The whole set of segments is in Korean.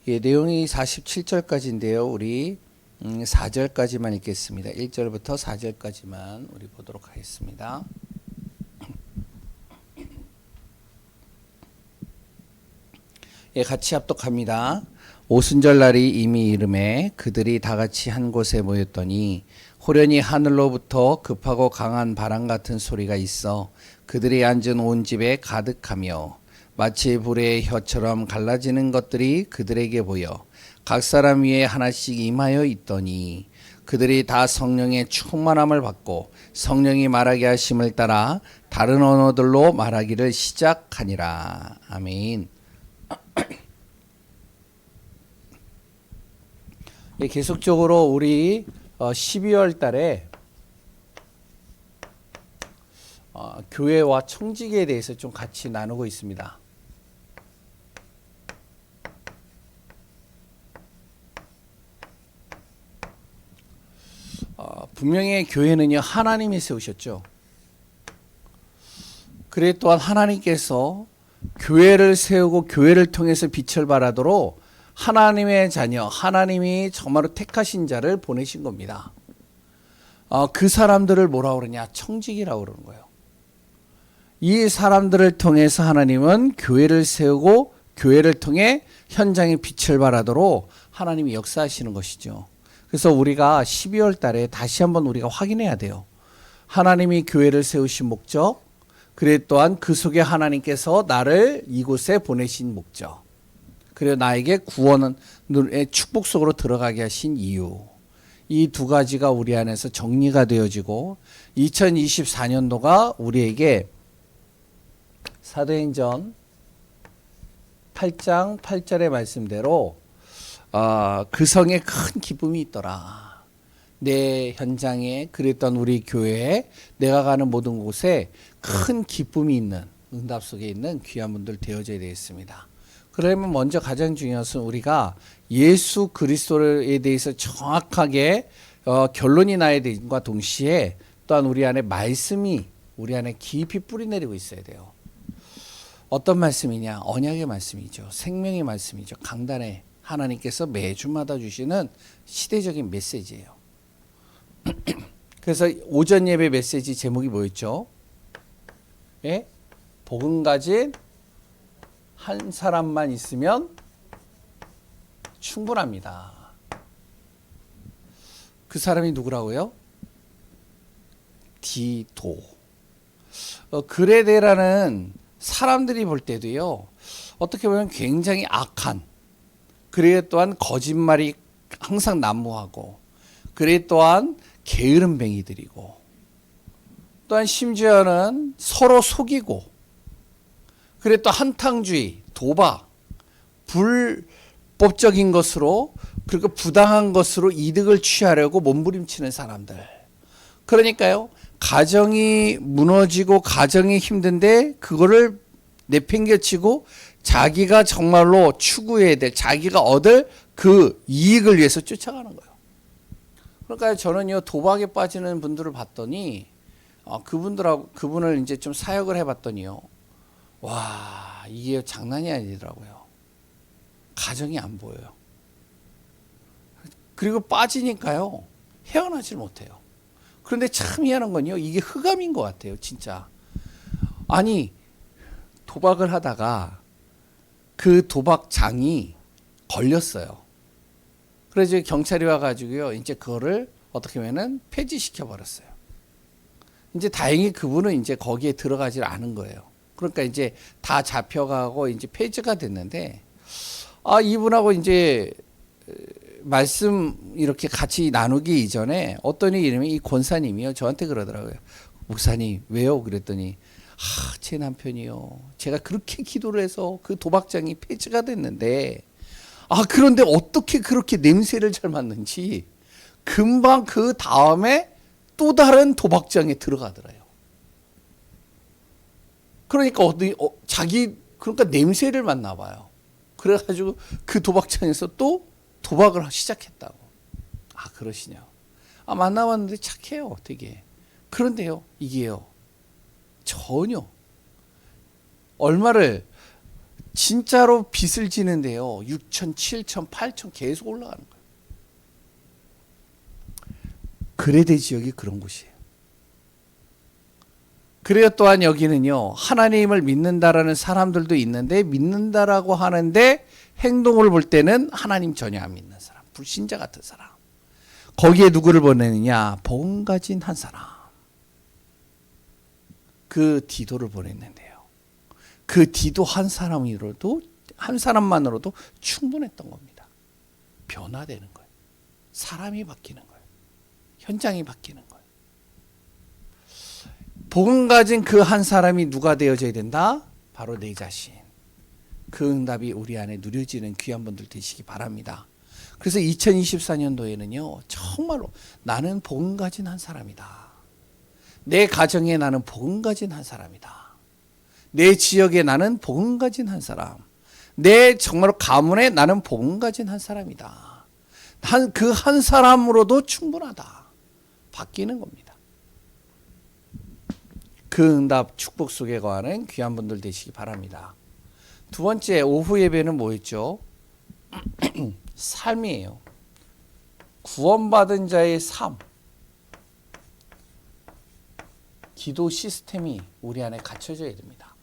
예, 내용이 47절까지인데요. 우리 4절까지만 읽겠습니다. 1절부터 4절까지만 우리 보도록 하겠습니다. 예, 같이 합독합니다. 오순절 날이 이미 이름에 그들이 다 같이 한 곳에 모였더니 호련히 하늘로부터 급하고 강한 바람 같은 소리가 있어 그들이 앉은 온 집에 가득하며 마치 불의 혀처럼 갈라지는 것들이 그들에게 보여 각 사람 위에 하나씩 임하여 있더니 그들이 다 성령의 충만함을 받고 성령이 말하게 하심을 따라 다른 언어들로 말하기를 시작하니라. 아멘. 예, 계속적으로 우리 12월 달에 교회와 청지기에 대해서 좀 같이 나누고 있습니다. 분명히 교회는요, 하나님이 세우셨죠. 그래 또한 하나님께서 교회를 세우고 교회를 통해서 빛을 발하도록 하나님의 자녀, 하나님이 정말로 택하신 자를 보내신 겁니다. 그 사람들을 뭐라고 그러냐? 청지기라고 그러는 거예요. 이 사람들을 통해서 하나님은 교회를 세우고 교회를 통해 현장에 빛을 발하도록 하나님이 역사하시는 것이죠. 그래서 우리가 12월 달에 다시 한번 우리가 확인해야 돼요. 하나님이 교회를 세우신 목적, 그래 또한 그 속에 하나님께서 나를 이곳에 보내신 목적, 그리고 나에게 구원의 축복 속으로 들어가게 하신 이유, 이 두 가지가 우리 안에서 정리가 되어지고 2024년도가 우리에게 사도행전 8장 8절의 말씀대로 그 성에 큰 기쁨이 있더라. 내 현장에 그랬던 우리 교회에 내가 가는 모든 곳에 큰 기쁨이 있는 응답 속에 있는 귀한 분들 되어져야 되겠습니다. 그러면 먼저 가장 중요한 것은 우리가 예수 그리스도에 대해서 정확하게 결론이 나야 됨과 동시에 또한 우리 안에 말씀이 우리 안에 깊이 뿌리내리고 있어야 돼요. 어떤 말씀이냐? 언약의 말씀이죠. 생명의 말씀이죠. 강단에 하나님께서 매주마다 주시는 시대적인 메시지예요. 그래서 오전 예배 메시지 제목이 뭐였죠? 예? 복음 가진 한 사람만 있으면 충분합니다. 그 사람이 누구라고요? 디도. 그레데라는 사람들이 볼 때도요, 어떻게 보면 굉장히 악한, 그래 또한 거짓말이 항상 난무하고, 그래 또한 게으름뱅이들이고, 또한 심지어는 서로 속이고, 그래 또 한탕주의, 도박, 불법적인 것으로 그리고 부당한 것으로 이득을 취하려고 몸부림치는 사람들. 그러니까요, 가정이 무너지고 가정이 힘든데 그거를 내팽개치고 자기가 정말로 추구해야 될, 자기가 얻을 그 이익을 위해서 쫓아가는 거예요. 그러니까 저는요, 도박에 빠지는 분들을 봤더니 그분을 이제 좀 사역을 해봤더니요, 와, 이게 장난이 아니더라고요. 가정이 안 보여요. 그리고 빠지니까요, 헤어나질 못해요. 그런데 참 희한한 건요, 이게 흑암인 것 같아요, 진짜. 아니, 도박을 하다가 그 도박장이 걸렸어요. 그래서 경찰이 와가지고요, 이제 그거를 어떻게 하면은 폐지시켜 버렸어요. 이제 다행히 그분은 이제 거기에 들어가질 않은 거예요. 그러니까 이제 다 잡혀가고 이제 폐지가 됐는데, 이분하고 이제 말씀 이렇게 같이 나누기 이전에 어떤 이름이 이 권사님이요, 저한테 그러더라고요. 목사님, 왜요? 그랬더니, 제 남편이요, 제가 그렇게 기도를 해서 그 도박장이 폐지가 됐는데, 그런데 어떻게 그렇게 냄새를 잘 맡는지 금방 그 다음에 또 다른 도박장에 들어가더래요. 그러니까 그러니까 냄새를 맡나 봐요. 그래가지고 그 도박장에서 또 도박을 시작했다고. 그러시냐? 만나봤는데 착해요, 되게. 그런데요, 이게요, 전혀 얼마를 진짜로 빚을 지는데요. 6천, 7천, 8천 계속 올라가는 거예요. 그레데 지역이 그런 곳이에요. 그래요. 또한 여기는요, 하나님을 믿는다라는 사람들도 있는데, 믿는다라고 하는데 행동을 볼 때는 하나님 전혀 안 믿는 사람, 불신자 같은 사람. 거기에 누구를 보내느냐? 복음 가진 한 사람. 그 디도를 보냈는데요. 그 디도 한 사람만으로도 충분했던 겁니다. 변화되는 거예요. 사람이 바뀌는 거예요. 현장이 바뀌는 거예요. 복음 가진 그 한 사람이 누가 되어져야 된다? 바로 내 자신. 그 응답이 우리 안에 누려지는 귀한 분들 되시기 바랍니다. 그래서 2024년도에는요, 정말로 나는 복음 가진 한 사람이다. 내 가정에 나는 복음 가진 한 사람이다. 내 지역에 나는 복음 가진 한 사람. 내 정말로 가문에 나는 복음 가진 한 사람이다. 그 한 사람으로도 충분하다. 바뀌는 겁니다. 그 응답 축복 속에 거하는 귀한 분들 되시기 바랍니다. 두 번째, 오후 예배는 뭐였죠? 삶이에요. 구원받은 자의 삶. 기도 시스템이 우리 안에 갖춰져야 됩니다.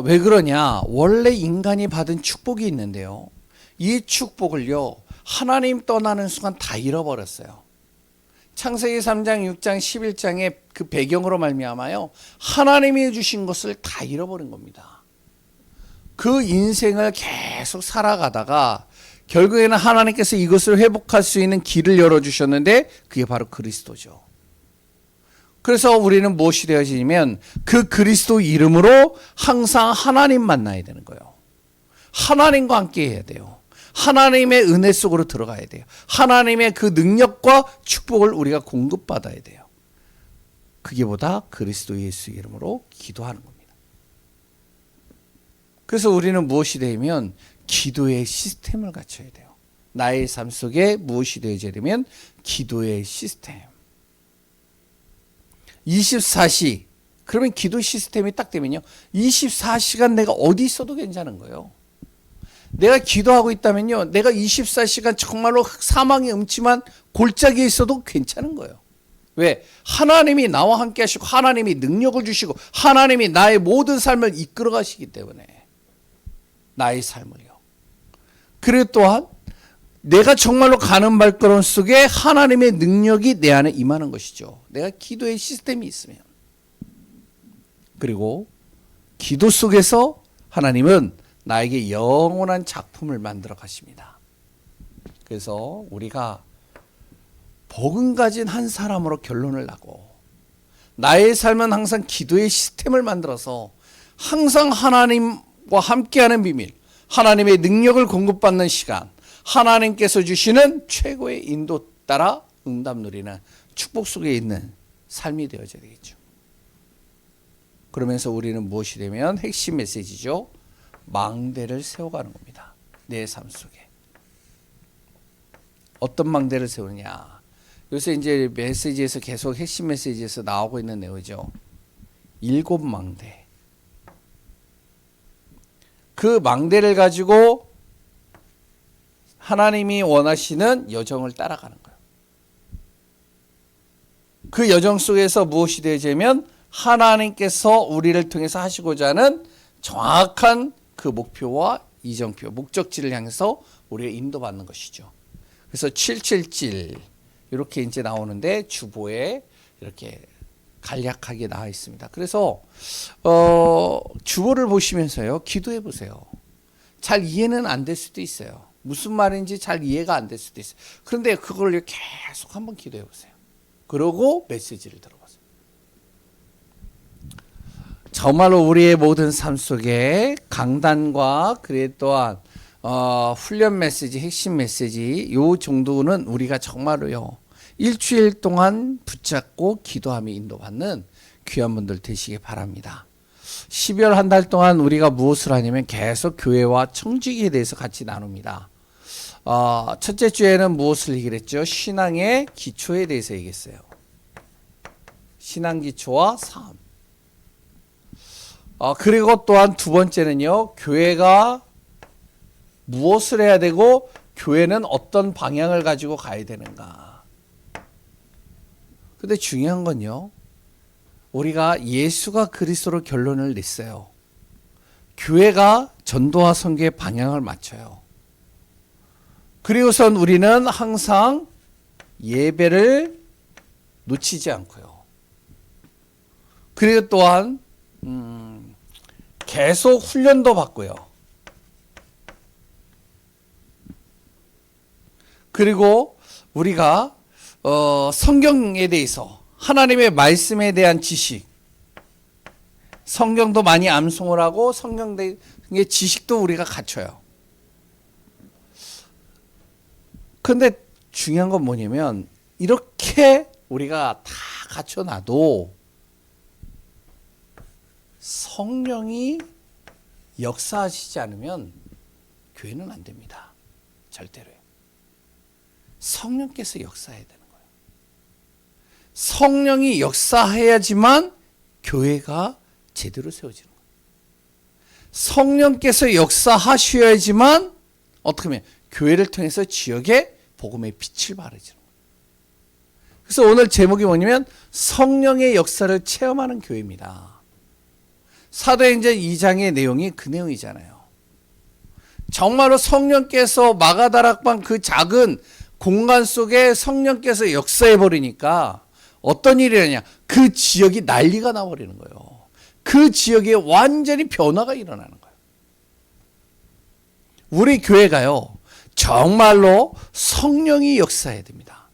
왜 그러냐? 원래 인간이 받은 축복이 있는데요. 이 축복을요, 하나님 떠나는 순간 다 잃어버렸어요. 창세기 3장, 6장, 11장의 그 배경으로 말미암아요, 하나님이 주신 것을 다 잃어버린 겁니다. 그 인생을 계속 살아가다가 결국에는 하나님께서 이것을 회복할 수 있는 길을 열어주셨는데 그게 바로 그리스도죠. 그래서 우리는 무엇이 되어지냐면 그 그리스도 이름으로 항상 하나님 만나야 되는 거예요. 하나님과 함께 해야 돼요. 하나님의 은혜 속으로 들어가야 돼요. 하나님의 그 능력과 축복을 우리가 공급받아야 돼요. 그게 보다 그리스도 예수 이름으로 기도하는 겁니다. 그래서 우리는 무엇이 되면 기도의 시스템을 갖춰야 돼요. 나의 삶 속에 무엇이 되어야 되면 기도의 시스템. 24시. 그러면 기도 시스템이 딱 되면요, 24시간 내가 어디 있어도 괜찮은 거예요. 내가 기도하고 있다면요, 내가 24시간 정말로 사망의 음침한 골짜기에 있어도 괜찮은 거예요. 왜? 하나님이 나와 함께 하시고 하나님이 능력을 주시고 하나님이 나의 모든 삶을 이끌어 가시기 때문에 나의 삶을요. 그리고 또한 내가 정말로 가는 발걸음 속에 하나님의 능력이 내 안에 임하는 것이죠. 내가 기도의 시스템이 있으면. 그리고 기도 속에서 하나님은 나에게 영원한 작품을 만들어 가십니다. 그래서 우리가 복음 가진 한 사람으로 결론을 나고 나의 삶은 항상 기도의 시스템을 만들어서 항상 하나님과 함께하는 비밀, 하나님의 능력을 공급받는 시간, 하나님께서 주시는 최고의 인도 따라 응답 누리는 축복 속에 있는 삶이 되어져야 되겠죠. 그러면서 우리는 무엇이 되면 핵심 메시지죠. 망대를 세워가는 겁니다. 내 삶 속에. 어떤 망대를 세우냐. 요새 이제 메시지에서 계속 핵심 메시지에서 나오고 있는 내용이죠. 7망대. 그 망대를 가지고 하나님이 원하시는 여정을 따라가는 거예요. 그 여정 속에서 무엇이 되어지면 하나님께서 우리를 통해서 하시고자 하는 정확한 그 목표와 이정표, 목적지를 향해서 우리가 인도받는 것이죠. 그래서 777 이렇게 이제 나오는데 주보에 이렇게 간략하게 나와 있습니다. 그래서 주보를 보시면서요, 기도해 보세요. 잘 이해는 안 될 수도 있어요. 무슨 말인지 잘 이해가 안 될 수도 있어요. 그런데 그걸 계속 한번 기도해 보세요. 그러고 메시지를 들어보세요. 정말로 우리의 모든 삶 속에 강단과 그래 또한 훈련 메시지, 핵심 메시지 요 정도는 우리가 정말로요 일주일 동안 붙잡고 기도하며 인도받는 귀한 분들 되시기 바랍니다. 12월 한 달 동안 우리가 무엇을 하냐면 계속 교회와 청지기에 대해서 같이 나눕니다. 첫째 주에는 무엇을 얘기를 했죠? 신앙의 기초에 대해서 얘기했어요. 신앙 기초와 삶. 그리고 또한 두 번째는요, 교회가 무엇을 해야 되고 교회는 어떤 방향을 가지고 가야 되는가. 근데 중요한 건요, 우리가 예수가 그리스도로 결론을 냈어요. 교회가 전도와 선교의 방향을 맞춰요. 그리고선 우리는 항상 예배를 놓치지 않고요. 그리고 또한 계속 훈련도 받고요. 그리고 우리가 성경에 대해서, 하나님의 말씀에 대한 지식, 성경도 많이 암송을 하고 성경의 지식도 우리가 갖춰요. 그런데 중요한 건 뭐냐면, 이렇게 우리가 다 갖춰놔도 성령이 역사하시지 않으면 교회는 안 됩니다. 절대로요. 성령께서 역사해야 되는 거예요. 성령이 역사해야지만 교회가 제대로 세워지는 거예요. 성령께서 역사하셔야지만 어떻게 하면 교회를 통해서 지역에 복음의 빛을 발해지는 거예요. 그래서 오늘 제목이 뭐냐면 성령의 역사를 체험하는 교회입니다. 사도행전 2장의 내용이 그 내용이잖아요. 정말로 성령께서 마가다락방 그 작은 공간 속에 성령께서 역사해 버리니까 어떤 일이 일어나냐, 그 지역이 난리가 나버리는 거예요. 그 지역에 완전히 변화가 일어나는 거예요. 우리 교회가요, 정말로 성령이 역사해야 됩니다.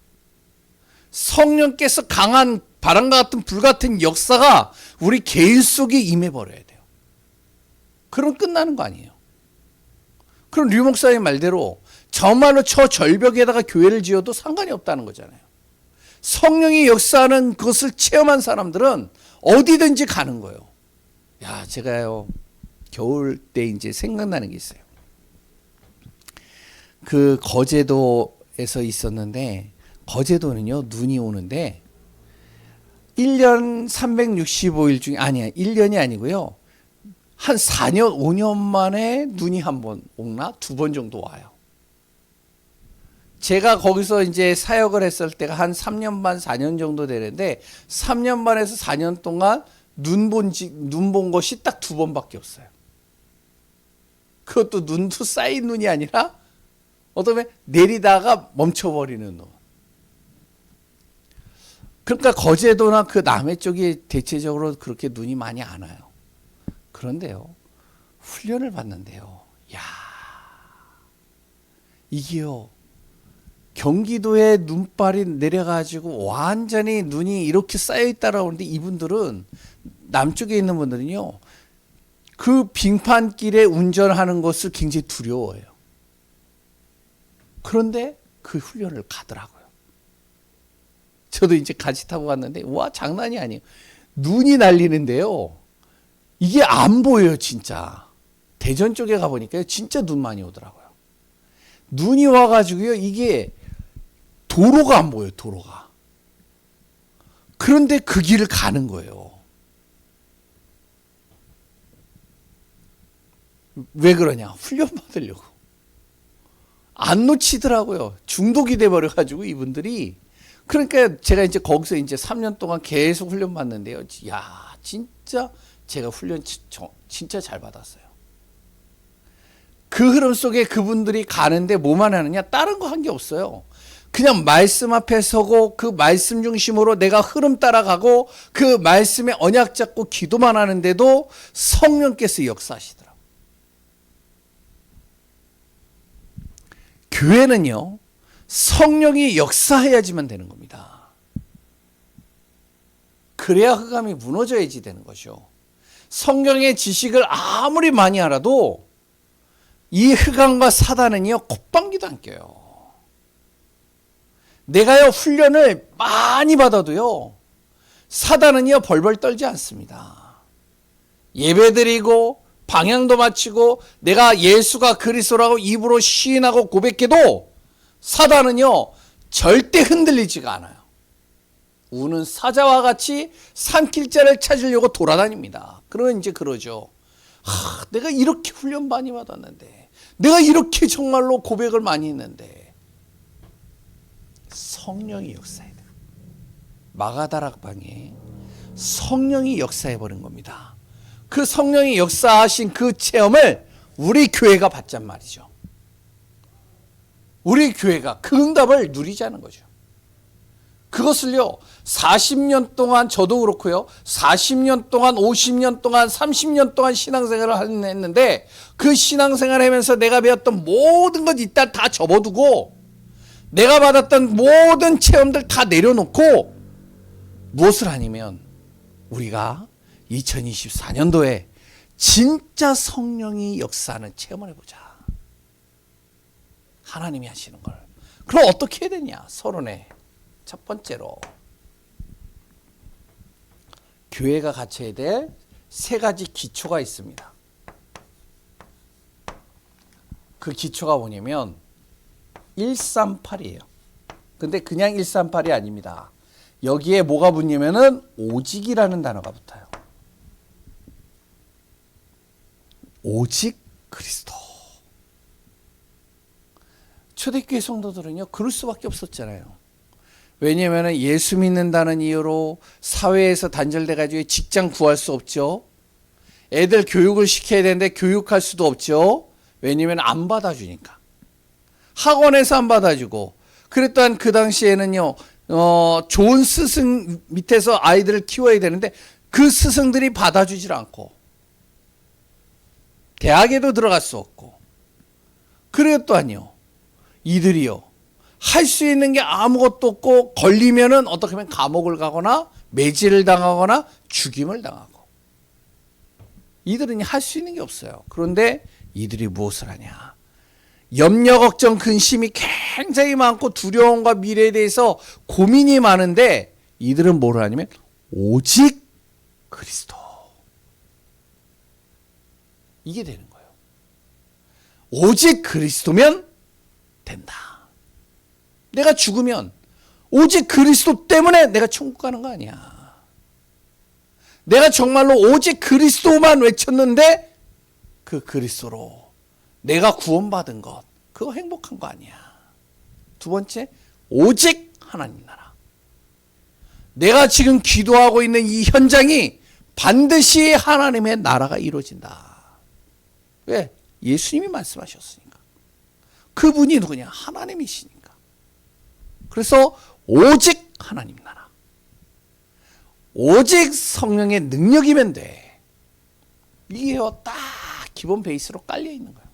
성령께서 강한 바람과 같은 불 같은 역사가 우리 개인 속에 임해버려야 돼요. 그럼 끝나는 거 아니에요. 그럼 류 목사의 말대로 정말로 저 절벽에다가 교회를 지어도 상관이 없다는 거잖아요. 성령이 역사하는 것을 체험한 사람들은 어디든지 가는 거예요. 야, 제가요, 겨울 때 이제 생각나는 게 있어요. 그 거제도에서 있었는데, 거제도는요, 눈이 오는데 1년 365일 중에, 아니야, 1년이 아니고요, 한 4년, 5년 만에 눈이 한 번 오나? 2번 정도 와요. 제가 거기서 이제 사역을 했을 때가 한 3년 반, 4년 정도 되는데, 3년 반에서 4년 동안 눈 본 것이 딱 2번밖에 없어요. 그것도 눈도 쌓인 눈이 아니라, 어쩌면 내리다가 멈춰버리는 눈. 그러니까 거제도나 그 남해 쪽이 대체적으로 그렇게 눈이 많이 안 와요. 그런데요, 훈련을 받는데요, 야, 이게요, 경기도에 눈발이 내려가지고 완전히 눈이 이렇게 쌓여있다라고 하는데, 이분들은, 남쪽에 있는 분들은요, 그 빙판길에 운전하는 것을 굉장히 두려워해요. 그런데 그 훈련을 가더라고요. 저도 이제 같이 타고 갔는데, 와, 장난이 아니에요. 눈이 날리는데요, 이게 안 보여요, 진짜. 대전 쪽에 가보니까 진짜 눈 많이 오더라고요. 눈이 와가지고요, 이게 도로가 안 보여요, 도로가. 그런데 그 길을 가는 거예요. 왜 그러냐? 훈련 받으려고. 안 놓치더라고요. 중독이 돼버려가지고 이분들이. 그러니까 제가 이제 거기서 이제 3년 동안 계속 훈련 받는데요. 야, 진짜 제가 훈련 진짜 잘 받았어요. 그 흐름 속에 그분들이 가는데 뭐만 하느냐? 다른 거 한 게 없어요. 그냥 말씀 앞에 서고 그 말씀 중심으로 내가 흐름 따라가고 그 말씀에 언약 잡고 기도만 하는데도 성령께서 역사하시더라고요. 교회는요, 성령이 역사해야지만 되는 겁니다. 그래야 흑암이 무너져야지 되는 것이요. 성경의 지식을 아무리 많이 알아도 이 흑암과 사단은요, 콧방귀도 안 껴요. 내가요, 훈련을 많이 받아도요, 사단은요, 벌벌 떨지 않습니다. 예배드리고 방향도 마치고 내가 예수가 그리스도라고 입으로 시인하고 고백해도 사단은요, 절대 흔들리지가 않아요. 우는 사자와 같이 산길자를 찾으려고 돌아다닙니다. 그러면 이제 그러죠. 내가 이렇게 훈련 많이 받았는데, 내가 이렇게 정말로 고백을 많이 했는데, 성령이 역사해야 돼요. 마가다락방에 성령이 역사해버린 겁니다. 그 성령이 역사하신 그 체험을 우리 교회가 받잔 말이죠. 우리 교회가 그 응답을 누리자는 거죠. 그것을요, 40년 동안 저도 그렇고요, 40년 동안, 50년 동안, 30년 동안 신앙생활을 했는데, 그 신앙생활을 하면서 내가 배웠던 모든 것 이따 다 접어두고, 내가 받았던 모든 체험들 다 내려놓고, 무엇을 하냐면, 우리가 2024년도에 진짜 성령이 역사하는 체험을 해보자. 하나님이 하시는 걸. 그럼 어떻게 해야 되냐? 서론에 첫 번째로 교회가 갖춰야 될 세 가지 기초가 있습니다. 그 기초가 뭐냐면 138이에요. 근데 그냥 138이 아닙니다. 여기에 뭐가 붙냐면은 오직이라는 단어가 붙어요. 오직 그리스도. 초대교회 성도들은요, 그럴 수밖에 없었잖아요. 왜냐하면 예수 믿는다는 이유로 사회에서 단절돼가지고 직장 구할 수 없죠. 애들 교육을 시켜야 되는데 교육할 수도 없죠. 왜냐하면 안 받아주니까. 학원에서 안 받아주고. 그랬던 그 당시에는요, 좋은 스승 밑에서 아이들을 키워야 되는데 그 스승들이 받아주질 않고, 대학에도 들어갈 수 없고. 그래도 또한요, 이들이요, 할 수 있는 게 아무것도 없고, 걸리면은 어떻게 하면 감옥을 가거나 매질을 당하거나 죽임을 당하고. 이들은 할 수 있는 게 없어요. 그런데 이들이 무엇을 하냐? 염려, 걱정, 근심이 굉장히 많고 두려움과 미래에 대해서 고민이 많은데, 이들은 뭘 하냐면 오직 그리스도. 이게 되는 거예요. 오직 그리스도면 된다. 내가 죽으면 오직 그리스도 때문에 내가 천국 가는 거 아니야. 내가 정말로 오직 그리스도만 외쳤는데 그 그리스도로 내가 구원받은 것, 그거 행복한 거 아니야. 두 번째, 오직 하나님 나라. 내가 지금 기도하고 있는 이 현장이 반드시 하나님의 나라가 이루어진다. 왜? 예수님이 말씀하셨으니까. 그분이 누구냐? 하나님이시니까. 그래서 오직 하나님 나라. 오직 성령의 능력이면 돼. 이게 딱 기본 베이스로 깔려 있는 거예요.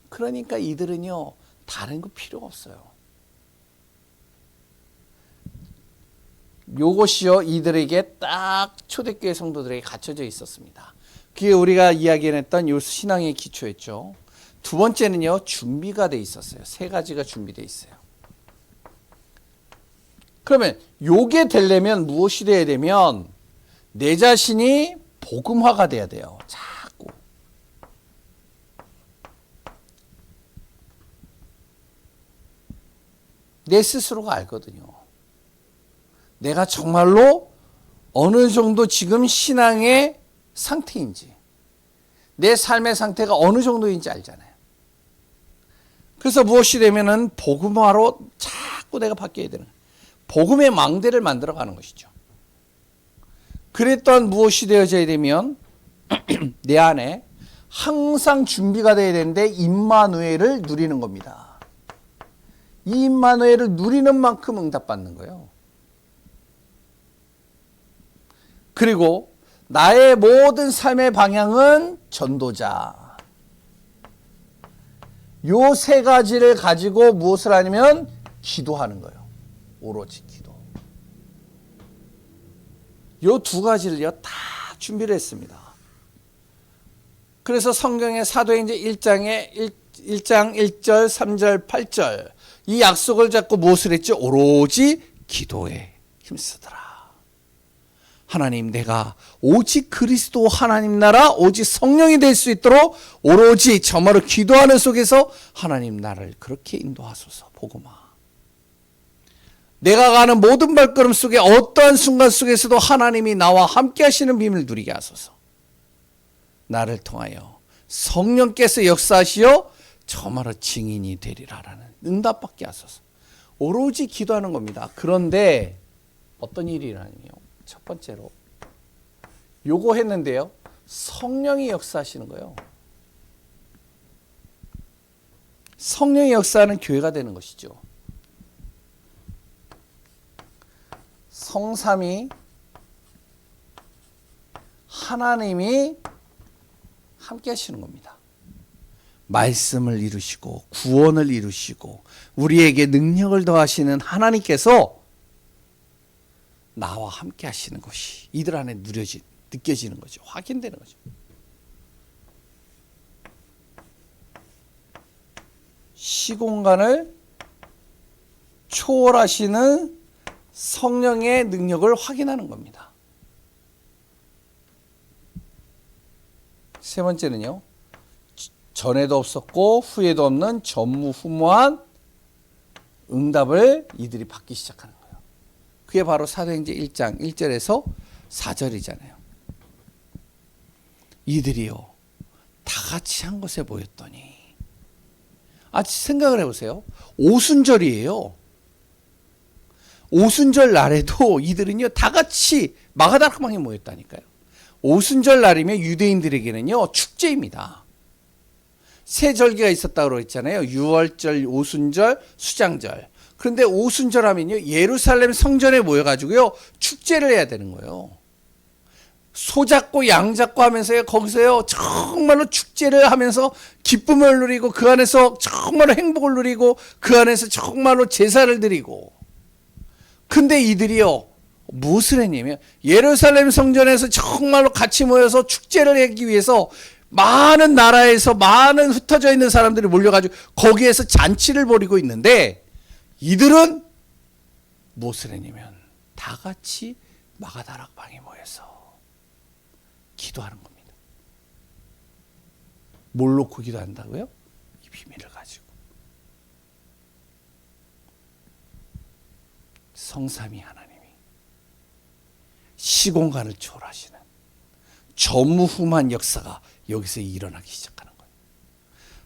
그러니까 이들은요, 다른 거 필요가 없어요. 요것이요, 이들에게 딱 초대교회 성도들에게 갖춰져 있었습니다. 그게 우리가 이야기했던 요 신앙의 기초였죠. 두 번째는요, 준비가 돼 있었어요. 세 가지가 준비돼 있어요. 그러면 요게 되려면 무엇이 돼야 되면 내 자신이 복음화가 돼야 돼요. 자꾸. 내 스스로가 알거든요. 내가 정말로 어느 정도 지금 신앙의 상태인지, 내 삶의 상태가 어느 정도인지 알잖아요. 그래서 무엇이 되면은 복음화로 자꾸 내가 바뀌어야 되는 거예요. 복음의 망대를 만들어가는 것이죠. 그랬던 무엇이 되어져야 되면 내 안에 항상 준비가 되어야 되는데 임마누엘을 누리는 겁니다. 이 임마누엘을 누리는 만큼 응답받는 거예요. 그리고 나의 모든 삶의 방향은 전도자. 요 세 가지를 가지고 무엇을 하냐면 기도하는 거예요. 오로지 기도. 요 두 가지를요, 다 준비를 했습니다. 그래서 성경의 사도행전 1장 1절, 3절, 8절 이 약속을 잡고 무엇을 했죠? 오로지 기도에 힘쓰더라. 하나님, 내가 오직 그리스도 하나님 나라, 오직 성령이 될 수 있도록 오로지 정말로 기도하는 속에서 하나님 나를 그렇게 인도하소서. 복음화. 내가 가는 모든 발걸음 속에 어떠한 순간 속에서도 하나님이 나와 함께 하시는 비밀을 누리게 하소서. 나를 통하여 성령께서 역사하시어 저마로 증인이 되리라라는 응답받게 하소서. 오로지 기도하는 겁니다. 그런데 어떤 일이 일어나냐면 첫 번째로 요거 했는데요. 성령이 역사하시는 거예요. 성령의 역사는 교회가 되는 것이죠. 성삼위 하나님이 함께 하시는 겁니다. 말씀을 이루시고 구원을 이루시고 우리에게 능력을 더하시는 하나님께서 나와 함께 하시는 것이 이들 안에 느껴지는 거죠. 확인되는 거죠. 시공간을 초월하시는 성령의 능력을 확인하는 겁니다. 세 번째는요. 전에도 없었고 후에도 없는 전무후무한 응답을 이들이 받기 시작하는 거예요. 그게 바로 사도행전 1장 1절에서 4절이잖아요. 이들이요. 다 같이 한 곳에 모였더니 생각을 해보세요. 오순절이에요. 오순절 날에도 이들은요 다 같이 마가다락방에 모였다니까요. 오순절 날이면 유대인들에게는요 축제입니다. 세 절기가 있었다고 했잖아요. 유월절, 오순절, 수장절. 그런데 오순절 하면요 예루살렘 성전에 모여가지고요 축제를 해야 되는 거예요. 소 잡고 양 잡고 하면서요 거기서요 정말로 축제를 하면서 기쁨을 누리고 그 안에서 정말로 행복을 누리고 그 안에서 정말로 제사를 드리고. 근데 이들이요 무엇을 했냐면 예루살렘 성전에서 정말로 같이 모여서 축제를 하기 위해서 많은 나라에서 많은 흩어져 있는 사람들이 몰려가지고 거기에서 잔치를 벌이고 있는데 이들은 무엇을 했냐면 다 같이 마가다락방에 모여서 기도하는 겁니다. 뭘 놓고 기도한다고요? 이 비밀을 가지고. 성삼위 하나님이 시공간을 초월하시는 전무후무한 역사가 여기서 일어나기 시작하는 거예요.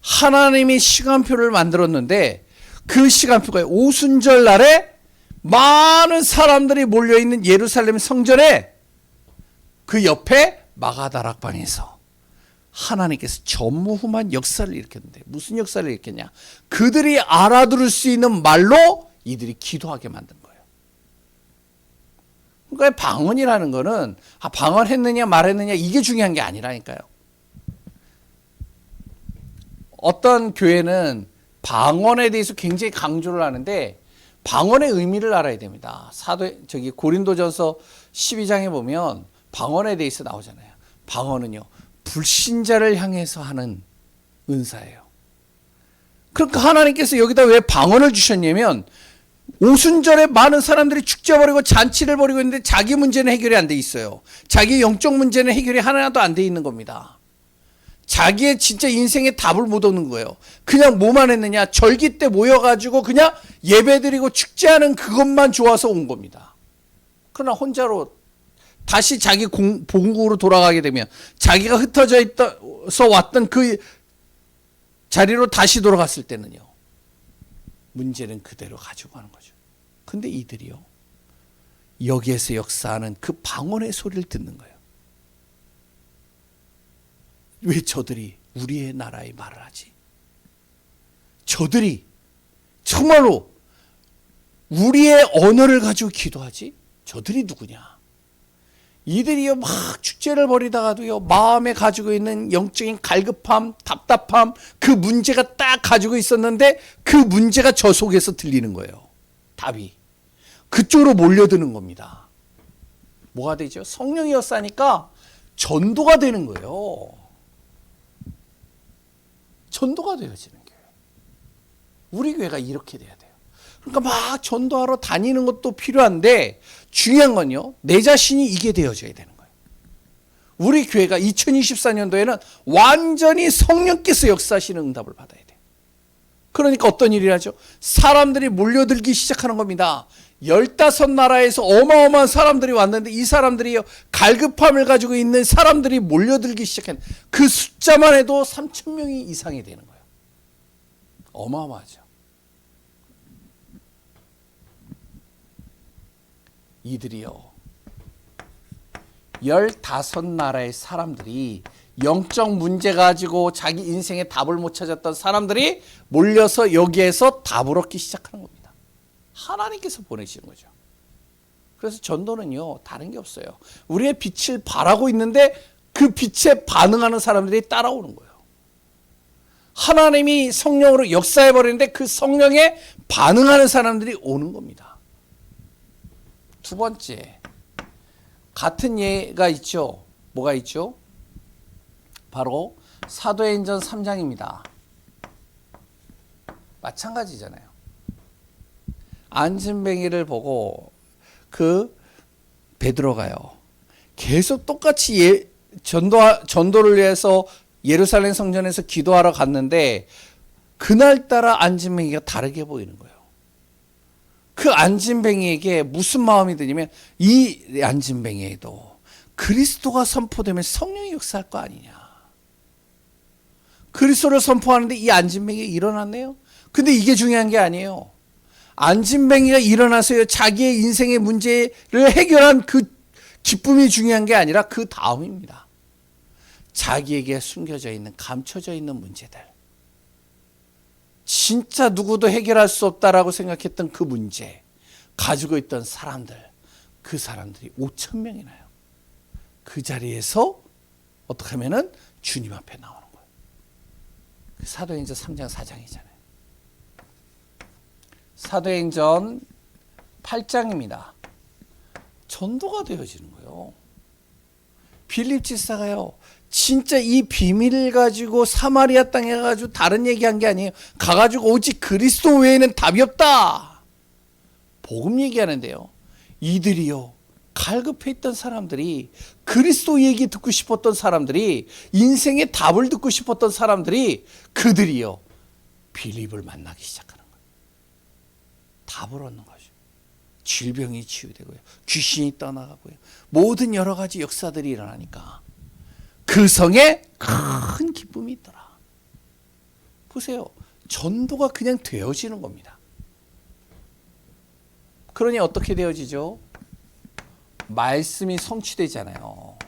하나님이 시간표를 만들었는데 그 시간표가 오순절 날에 많은 사람들이 몰려있는 예루살렘 성전에 그 옆에 마가다락방에서 하나님께서 전무후무한 역사를 일으켰는데 무슨 역사를 일으켰냐? 그들이 알아들을 수 있는 말로 이들이 기도하게 만든 거예요. 그러니까 방언이라는 거는 방언했느냐 말했느냐 이게 중요한 게 아니라니까요. 어떤 교회는 방언에 대해서 굉장히 강조를 하는데 방언의 의미를 알아야 됩니다. 고린도전서 12장에 보면 방언에 대해서 나오잖아요. 방언은요 불신자를 향해서 하는 은사예요. 그러니까 하나님께서 여기다 왜 방언을 주셨냐면 오순절에 많은 사람들이 축제 벌이고 잔치를 벌이고 있는데 자기 문제는 해결이 안 돼 있어요. 자기 영적 문제는 해결이 하나도 안 돼 있는 겁니다. 자기의 진짜 인생의 답을 못 얻는 거예요. 그냥 뭐만 했느냐? 절기 때 모여가지고 그냥 예배드리고 축제하는 그것만 좋아서 온 겁니다. 그러나 혼자로 다시 자기 본국으로 돌아가게 되면 자기가 흩어져 있어서 왔던 그 자리로 다시 돌아갔을 때는요. 문제는 그대로 가지고 가는 거죠. 근데 이들이요. 여기에서 역사하는 그 방언의 소리를 듣는 거예요. 왜 저들이 우리의 나라의 말을 하지? 저들이 정말로 우리의 언어를 가지고 기도하지? 저들이 누구냐? 이들이요 막 축제를 벌이다가도요 마음에 가지고 있는 영적인 갈급함, 답답함 그 문제가 딱 가지고 있었는데 그 문제가 저 속에서 들리는 거예요. 답이 그쪽으로 몰려드는 겁니다. 뭐가 되죠? 성령이 역사하니까 전도가 되는 거예요. 전도가 되어지는 교회. 우리 교회가 이렇게 돼야 돼요. 그러니까 막 전도하러 다니는 것도 필요한데 중요한 건요. 내 자신이 이게 되어져야 되는 거예요. 우리 교회가 2024년도에는 완전히 성령께서 역사하시는 응답을 받아야 돼요. 그러니까 어떤 일이 하죠? 사람들이 몰려들기 시작하는 겁니다. 15나라에서 어마어마한 사람들이 왔는데 이 사람들이 갈급함을 가지고 있는 사람들이 몰려들기 시작한 그 숫자만 해도 3,000명이 이상이 되는 거예요. 어마어마하죠. 이들이요, 15나라의 사람들이 영적 문제 가지고 자기 인생의 답을 못 찾았던 사람들이 몰려서 여기에서 답을 얻기 시작하는 겁니다. 하나님께서 보내시는 거죠. 그래서 전도는요, 다른 게 없어요. 우리의 빛을 발하고 있는데 그 빛에 반응하는 사람들이 따라오는 거예요. 하나님이 성령으로 역사해 버리는데 그 성령에 반응하는 사람들이 오는 겁니다. 두 번째, 같은 예가 있죠. 뭐가 있죠? 바로 사도행전 3장입니다. 마찬가지잖아요. 안진뱅이를 보고 그 베드로가요, 계속 똑같이 전도를 위해서 예루살렘 성전에서 기도하러 갔는데 그날따라 안진뱅이가 다르게 보이는 거예요. 그 안진뱅이에게 무슨 마음이 드냐면 이 안진뱅이에도 그리스도가 선포되면 성령이 역사할 거 아니냐. 그리스도를 선포하는데 이 안진뱅이가 일어났네요. 근데 이게 중요한 게 아니에요. 안진뱅이가 일어나서요, 자기의 인생의 문제를 해결한 그 기쁨이 중요한 게 아니라 그 다음입니다. 자기에게 숨겨져 있는, 감춰져 있는 문제들, 진짜 누구도 해결할 수 없다라고 생각했던 그 문제 가지고 있던 사람들, 그 사람들이 5,000명이나요. 그 자리에서 어떻게 하면은 주님 앞에 나오는 거예요. 사도행전 3장 4장이잖아요. 사도행전 8장입니다. 전도가 되어지는 거예요. 빌립 지사가요, 진짜 이 비밀을 가지고 사마리아 땅에 가가지고 다른 얘기한 게 아니에요. 가가지고 오직 그리스도 외에는 답이 없다. 복음 얘기하는데요, 이들이요, 갈급해 있던 사람들이, 그리스도 얘기 듣고 싶었던 사람들이, 인생의 답을 듣고 싶었던 사람들이, 그들이요, 빌립을 만나기 시작하는 거예요. 답을 얻는 거죠. 질병이 치유되고요, 귀신이 떠나가고요, 모든 여러 가지 역사들이 일어나니까 그 성에 큰 기쁨이 있더라. 보세요, 전도가 그냥 되어지는 겁니다. 그러니 어떻게 되어지죠? 말씀이 성취되잖아요.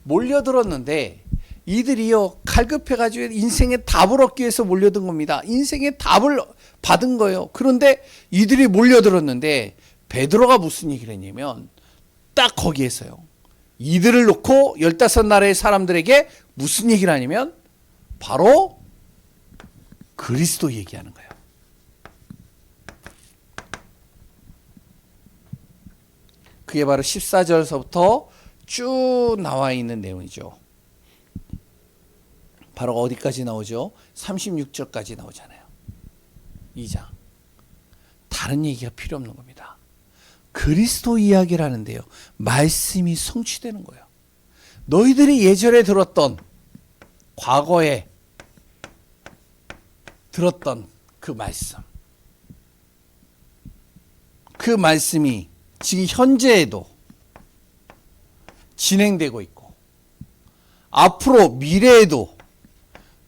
몰려들었는데 이들이요, 갈급해가지고 인생의 답을 얻기 위해서 몰려든 겁니다. 인생의 답을 받은 거예요. 그런데 이들이 몰려들었는데 베드로가 무슨 얘기를 했냐면 딱 거기에서요, 이들을 놓고 15나라의 사람들에게 무슨 얘기를 하냐면 바로 그리스도 얘기하는 거예요. 그게 바로 14절서부터 쭉 나와 있는 내용이죠. 바로 어디까지 나오죠? 36절까지 나오잖아요. 2장. 다른 얘기가 필요 없는 겁니다. 그리스도 이야기를 하는데요, 말씀이 성취되는 거예요. 너희들이 예전에 들었던, 과거에 들었던 그 말씀, 그 말씀이 지금 현재에도 진행되고 있고 앞으로 미래에도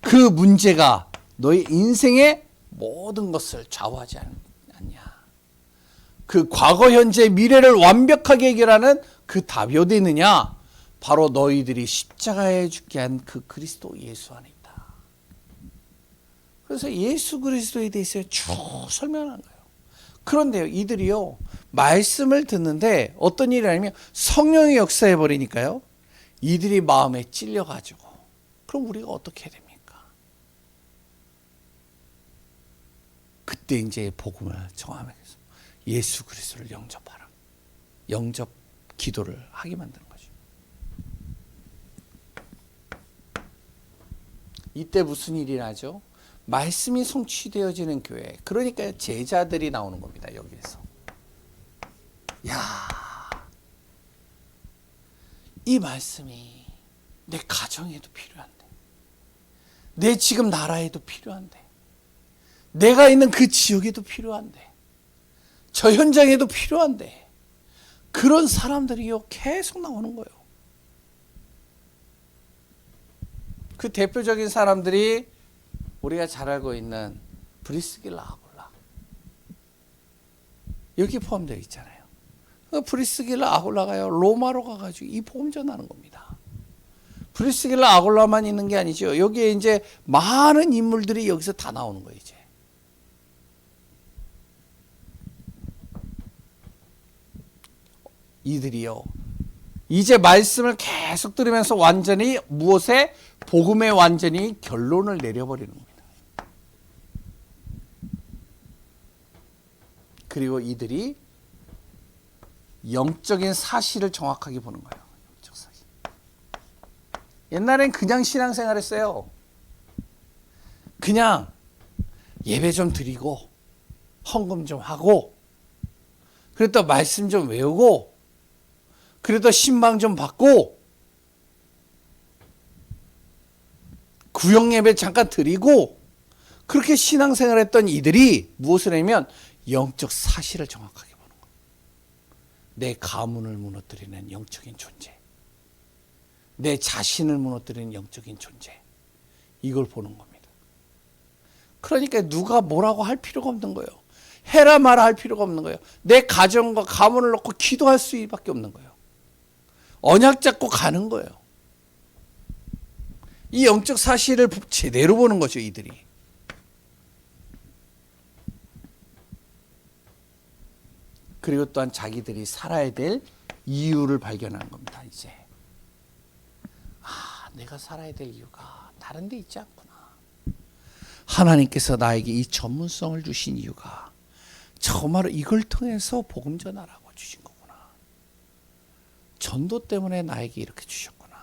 그 문제가 너희 인생의 모든 것을 좌우하지 않냐. 그 과거, 현재, 미래를 완벽하게 해결하는 그 답이 어디 있느냐? 바로 너희들이 십자가에 죽게 한 그 그리스도 예수 안에 있다. 그래서 예수 그리스도에 대해서 쭉 설명하는 거예요. 그런데요, 이들이요, 말씀을 듣는데 어떤 일이 아니면 성령이 역사해 버리니까요, 이들이 마음에 찔려가지고, 그럼 우리가 어떻게 해야 됩니까? 그때 이제 복음을 정하면서 예수 그리스도를 영접하라, 영접 기도를 하게 만드는 거죠. 이때 무슨 일이 나죠? 말씀이 성취되어지는 교회, 그러니까 제자들이 나오는 겁니다. 여기에서 이 말씀이 내 가정에도 필요한데, 내 지금 나라에도 필요한데, 내가 있는 그 지역에도 필요한데, 저 현장에도 필요한데, 그런 사람들이요 계속 나오는 거예요. 그 대표적인 사람들이 우리가 잘 알고 있는 브리스길라 아굴라, 여기 포함되어 있잖아요. 그 브리스길라 아굴라가요 로마로 가가지고 이 복음 전하는 겁니다. 브리스길라 아굴라만 있는 게 아니죠. 여기에 이제 많은 인물들이 여기서 다 나오는 거예요. 이제 이들이요 이제 말씀을 계속 들으면서 완전히 무엇에 복음에 완전히 결론을 내려버리는 겁니다. 그리고 이들이 영적인 사실을 정확하게 보는 거예요. 영적 사실. 옛날엔 그냥 신앙생활 했어요. 그냥 예배 좀 드리고 헌금 좀 하고 그래도 말씀 좀 외우고 그래도 신방 좀 받고 구역 예배 잠깐 드리고 그렇게 신앙생활 했던 이들이 무엇을 하면 영적 사실을 정확하게 보는 거예요. 내 가문을 무너뜨리는 영적인 존재, 내 자신을 무너뜨리는 영적인 존재, 이걸 보는 겁니다. 그러니까 누가 뭐라고 할 필요가 없는 거예요. 해라 마라 할 필요가 없는 거예요. 내 가정과 가문을 놓고 기도할 수밖에 없는 거예요. 언약 잡고 가는 거예요. 이 영적 사실을 제대로 보는 거죠, 이들이. 그리고 또한 자기들이 살아야 될 이유를 발견하는 겁니다, 이제. 아, 내가 살아야 될 이유가 다른 데 있지 않구나. 하나님께서 나에게 이 전문성을 주신 이유가 정말로 이걸 통해서 복음 전하라고 주신 거구나. 전도 때문에 나에게 이렇게 주셨구나.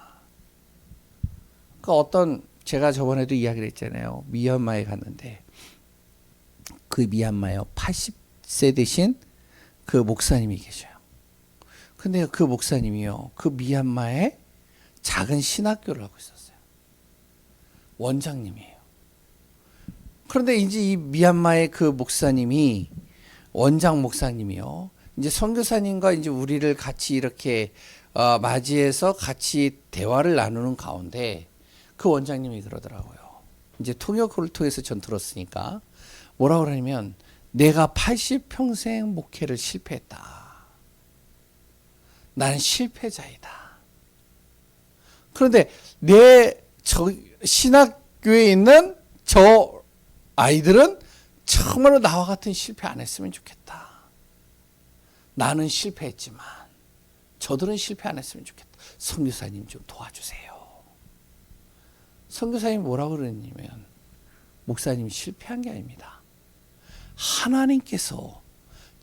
그 어떤 제가 저번에도 이야기를 했잖아요. 미얀마에 갔는데 그 미얀마에 80세 되신 그 목사님이 계셔요. 근데 그 목사님이요, 그 미얀마에 작은 신학교를 하고 있었어요. 원장님이에요. 그런데 이제 이 미얀마의 그 목사님이 원장 목사님이요, 이제 선교사님과 이제 우리를 같이 이렇게 맞이해서 같이 대화를 나누는 가운데 그 원장님이 그러더라고요. 이제 통역을 통해서 전 들었으니까 뭐라고 그러냐면 내가 80평생 목회를 실패했다. 나는 실패자이다. 그런데 저 신학교에 있는 저 아이들은 정말로 나와 같은 실패 안 했으면 좋겠다. 나는 실패했지만 저들은 실패 안 했으면 좋겠다. 선교사님 좀 도와주세요. 선교사님이 뭐라고 그랬냐면 목사님이 실패한 게 아닙니다. 하나님께서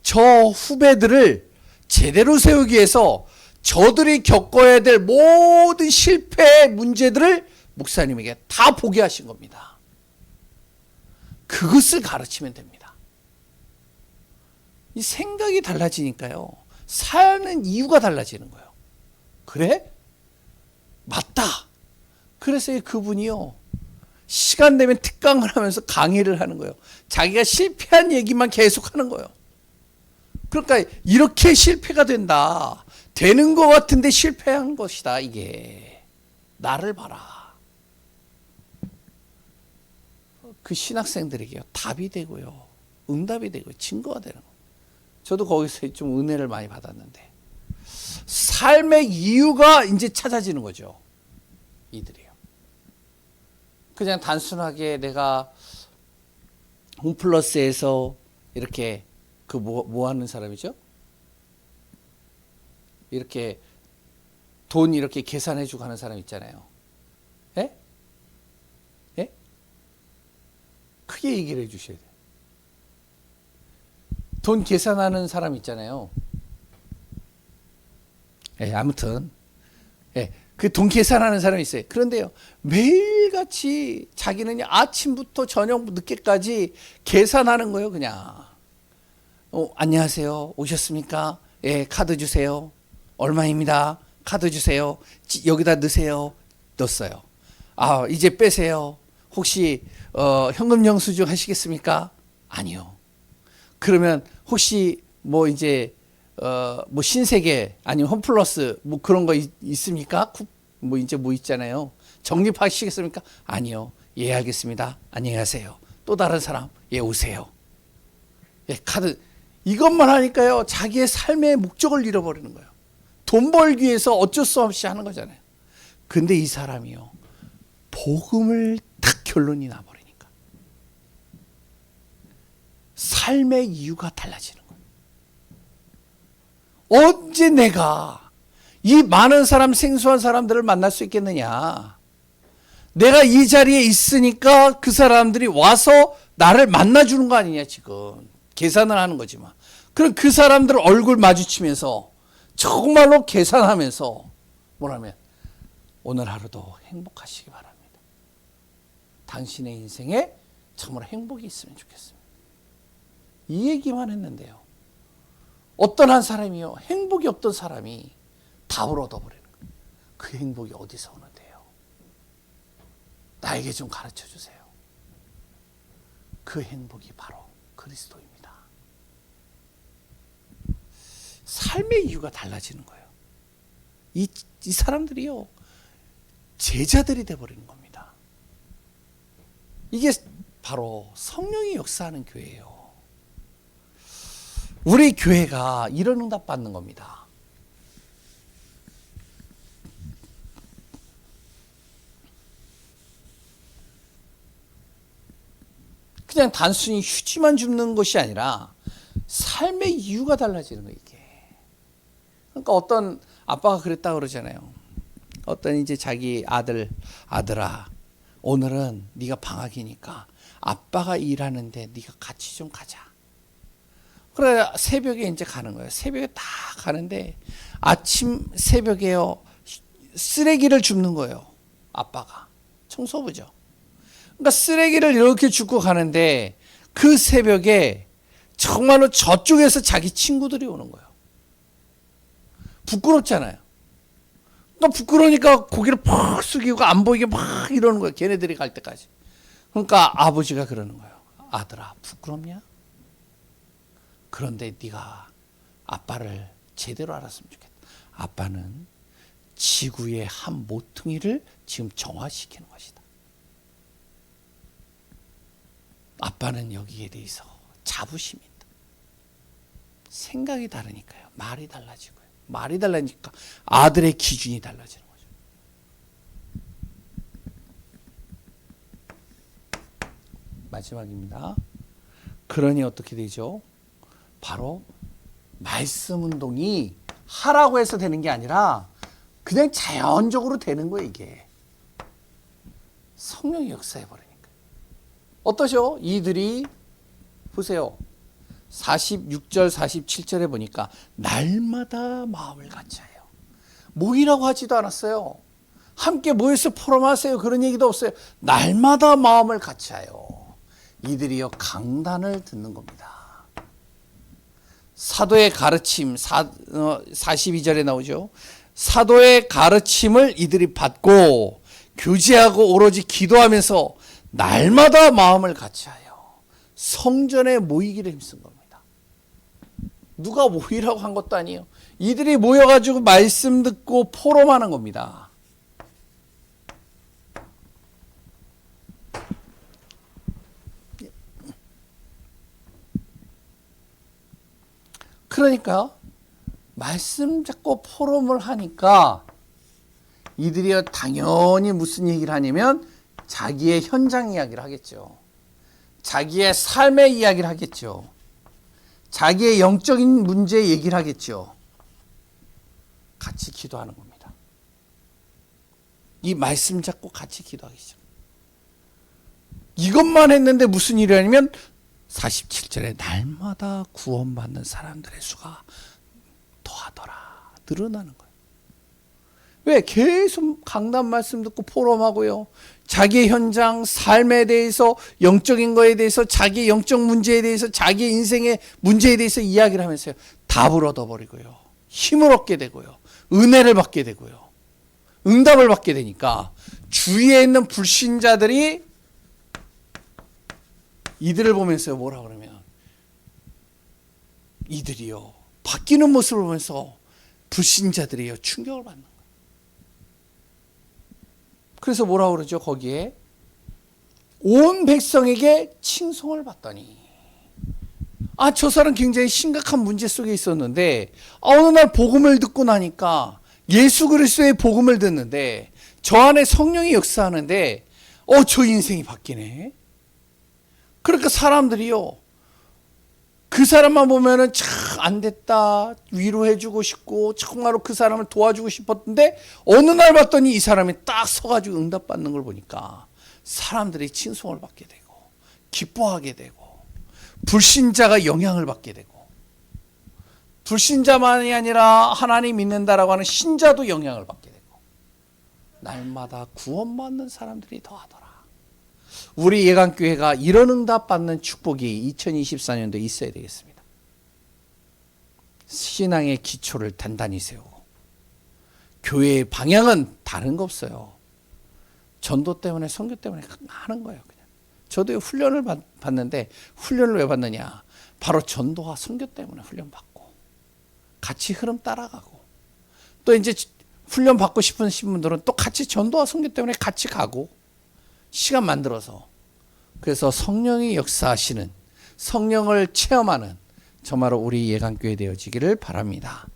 저 후배들을 제대로 세우기 위해서 저들이 겪어야 될 모든 실패의 문제들을 목사님에게 다 보게 하신 겁니다. 그것을 가르치면 됩니다. 이 생각이 달라지니까요, 사는 이유가 달라지는 거예요. 그래? 맞다. 그래서 그분이요, 시간 되면 특강을 하면서 강의를 하는 거예요. 자기가 실패한 얘기만 계속 하는 거예요. 그러니까 이렇게 실패가 된다. 되는 것 같은데 실패한 것이다. 이게 나를 봐라. 그 신학생들에게요, 답이 되고요, 응답이 되고 증거가 되는 거예요. 저도 거기서 좀 은혜를 많이 받았는데 삶의 이유가 이제 찾아지는 거죠. 이들이요. 그냥 단순하게 내가 홈플러스에서 이렇게 그 뭐 하는 사람이죠? 이렇게 돈 이렇게 계산해주고 하는 사람 있잖아요. 예? 예? 크게 얘기를 해주셔야 돼요. 돈 계산하는 사람 있잖아요. 예, 아무튼 예, 그 돈 계산하는 사람이 있어요. 그런데요, 매일같이 자기는 아침부터 저녁 늦게까지 계산하는 거예요. 그냥 안녕하세요, 오셨습니까? 예, 카드 주세요. 얼마입니다. 카드 주세요. 여기다 넣으세요. 넣었어요. 아, 이제 빼세요. 혹시 현금 영수증 하시겠습니까? 아니요. 그러면 혹시 뭐 이제 뭐 신세계 아니면 홈플러스 뭐 그런 거 있습니까? 뭐 이제 뭐 있잖아요. 적립하시겠습니까? 아니요. 예, 알겠습니다. 안녕히 가세요. 또 다른 사람, 예, 오세요. 예, 카드. 이것만 하니까요, 자기의 삶의 목적을 잃어버리는 거예요. 돈 벌기 위해서 어쩔 수 없이 하는 거잖아요. 근데 이 사람이요, 복음을 딱 결론이 나버리니까 삶의 이유가 달라지는 거예요. 언제 내가 이 많은 사람, 생소한 사람들을 만날 수 있겠느냐? 내가 이 자리에 있으니까 그 사람들이 와서 나를 만나주는 거 아니냐, 지금. 계산을 하는 거지만. 그럼 그 사람들 얼굴 마주치면서 정말로 계산하면서 뭐라면 오늘 하루도 행복하시기 바랍니다. 당신의 인생에 정말 행복이 있으면 좋겠습니다. 이 얘기만 했는데요. 어떤 한 사람이요, 행복이 없던 사람이 답을 얻어버리는 거예요. 그 행복이 어디서 오는데요? 나에게 좀 가르쳐 주세요. 그 행복이 바로 그리스도입니다. 삶의 이유가 달라지는 거예요. 이 사람들이요, 제자들이 돼버리는 겁니다. 이게 바로 성령이 역사하는 교회예요. 우리 교회가 이런 응답 받는 겁니다. 그냥 단순히 휴지만 줍는 것이 아니라 삶의 이유가 달라지는 거예요, 이게. 그러니까 어떤 아빠가 그랬다 그러잖아요. 어떤 이제 자기 아들아, 오늘은 네가 방학이니까 아빠가 일하는데 네가 같이 좀 가자. 그래 새벽에 이제 가는 거예요. 새벽에 딱 가는데 아침 새벽에요, 쓰레기를 줍는 거예요. 아빠가 청소부죠. 그러니까 쓰레기를 이렇게 줍고 가는데 그 새벽에 정말로 저쪽에서 자기 친구들이 오는 거예요. 부끄럽잖아요. 그러니까 부끄러우니까 고개를 팍 숙이고 안 보이게 막 이러는 거예요. 걔네들이 갈 때까지. 그러니까 아버지가 그러는 거예요. 아들아, 부끄럽냐? 그런데 네가 아빠를 제대로 알았으면 좋겠다. 아빠는 지구의 한 모퉁이를 지금 정화시키는 것이다. 아빠는 여기에 대해서 자부심이 있다. 생각이 다르니까요. 말이 달라지고요. 말이 달라지니까 아들의 기준이 달라지는 거죠. 마지막입니다. 그러니 어떻게 되죠? 바로 말씀 운동이 하라고 해서 되는 게 아니라 그냥 자연적으로 되는 거예요, 이게. 성령이 역사해버리니까. 어떠셔? 이들이 보세요. 46절 47절에 보니까 날마다 마음을 같이 해요. 모이라고 하지도 않았어요. 함께 모여서 포럼하세요. 그런 얘기도 없어요. 날마다 마음을 같이 해요. 이들이요, 강단을 듣는 겁니다. 사도의 가르침, 42절에 나오죠. 사도의 가르침을 이들이 받고 교제하고 오로지 기도하면서 날마다 마음을 같이 하여 성전에 모이기를 힘쓴 겁니다. 누가 모이라고 한 것도 아니에요. 이들이 모여가지고 말씀 듣고 포럼하는 겁니다. 그러니까 말씀 잡고 포럼을 하니까 이들이 당연히 무슨 얘기를 하냐면 자기의 현장 이야기를 하겠죠. 자기의 삶의 이야기를 하겠죠. 자기의 영적인 문제 얘기를 하겠죠. 같이 기도하는 겁니다. 이 말씀 잡고 같이 기도하겠죠. 이것만 했는데 무슨 일이 아니면 47절에 날마다 구원받는 사람들의 수가 더하더라, 늘어나는 거예요. 왜? 계속 강단 말씀 듣고 포럼하고요. 자기의 현장, 삶에 대해서, 영적인 거에 대해서, 자기의 영적 문제에 대해서, 자기의 인생의 문제에 대해서 이야기를 하면서요. 답을 얻어버리고요. 힘을 얻게 되고요. 은혜를 받게 되고요. 응답을 받게 되니까 주위에 있는 불신자들이 이들을 보면서 뭐라 그러면 이들이요 바뀌는 모습을 보면서 불신자들이요 충격을 받는 거예요. 그래서 뭐라 그러죠? 거기에 온 백성에게 칭송을 받더니 저 사람 굉장히 심각한 문제 속에 있었는데 어느 날 복음을 듣고 나니까 예수 그리스도의 복음을 듣는데 저 안에 성령이 역사하는데 저 인생이 바뀌네. 그러니까 사람들이요 그 사람만 보면은 참 안 됐다 위로해주고 싶고 정말로 그 사람을 도와주고 싶었는데 어느 날 봤더니 이 사람이 딱 서가지고 응답받는 걸 보니까 사람들이 칭송을 받게 되고 기뻐하게 되고 불신자가 영향을 받게 되고 불신자만이 아니라 하나님 믿는다라고 하는 신자도 영향을 받게 되고 날마다 구원받는 사람들이 더하더라. 우리 예강교회가 이런 응답받는 축복이 2024년도에 있어야 되겠습니다. 신앙의 기초를 단단히 세우고 교회의 방향은 다른 거 없어요. 전도 때문에 선교 때문에 하는 거예요. 그냥. 저도 훈련을 받는데 훈련을 왜 받느냐. 바로 전도와 선교 때문에 훈련 받고 같이 흐름 따라가고 또 이제 훈련 받고 싶은 분들은 또 같이 전도와 선교 때문에 같이 가고 시간 만들어서 그래서 성령이 역사하시는 성령을 체험하는 정말로 우리 예강교회 되어지기를 바랍니다.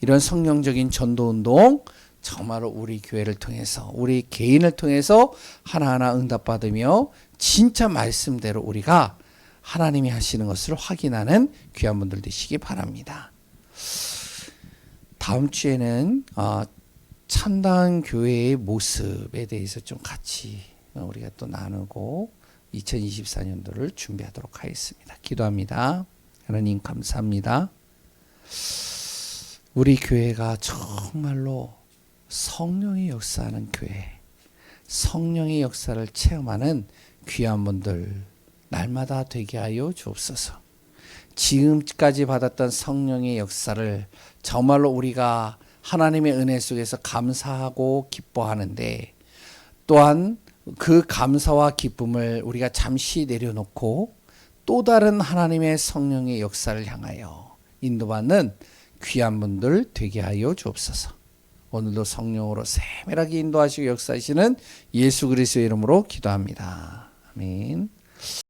이런 성령적인 전도운동 정말로 우리 교회를 통해서 우리 개인을 통해서 하나하나 응답받으며 진짜 말씀대로 우리가 하나님이 하시는 것을 확인하는 귀한 분들 되시기 바랍니다. 다음 주에는 참다운 교회의 모습에 대해서 좀 같이 우리가 또 나누고 2024년도를 준비하도록 하겠습니다. 기도합니다. 하나님 감사합니다. 우리 교회가 정말로 성령의 역사하는 교회, 성령의 역사를 체험하는 귀한 분들 날마다 되게 하여 주옵소서. 지금까지 받았던 성령의 역사를 정말로 우리가 하나님의 은혜 속에서 감사하고 기뻐하는데 또한 그 감사와 기쁨을 우리가 잠시 내려놓고 또 다른 하나님의 성령의 역사를 향하여 인도받는 귀한 분들 되게 하여 주옵소서. 오늘도 성령으로 세밀하게 인도하시고 역사하시는 예수 그리스도의 이름으로 기도합니다. 아멘.